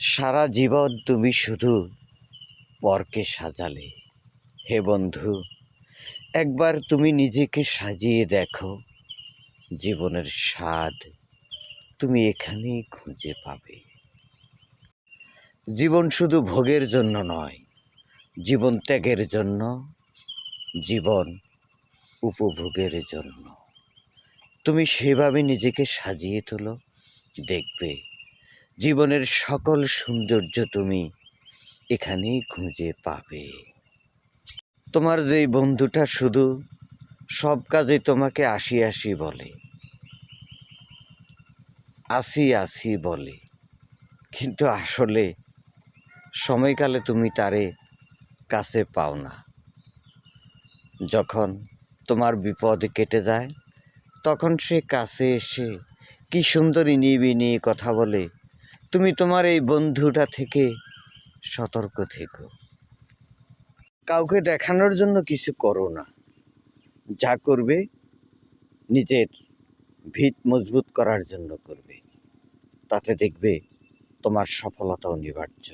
সারা জীবন তুমি শুধু পরকে সাজালে। হে বন্ধু, একবার তুমি নিজেকে সাজিয়ে দেখো। জীবনের স্বাদ তুমি এখানেই খুঁজে পাবে। জীবন শুধু ভোগের জন্য নয়, জীবন ত্যাগের জন্য, জীবন উপভোগের জন্য। তুমি সেভাবে নিজেকে সাজিয়ে তোলো, দেখবে জীবনের সকল সৌন্দর্য তুমি এখানেই খুঁজে পাবে। তোমার যেই বন্ধুটা শুধু সব কাজে তোমাকে আসি আসি বলে, আসি আসি বলে, কিন্তু আসলে সময়কালে তুমি তারে কাছে পাও না। যখন তোমার বিপদ কেটে যায় তখন সে কাছে এসে কি সুন্দর ইনিয়ে কথা বলে। তুমি তোমার এই বন্ধুটা থেকে সতর্ক থেকো। কাউকে দেখানোর জন্য কিছু করো না, যা করবে নিজের ভিত মজবুত করার জন্য করবে। তাতে দেখবে তোমার সফলতা অনিবার্য।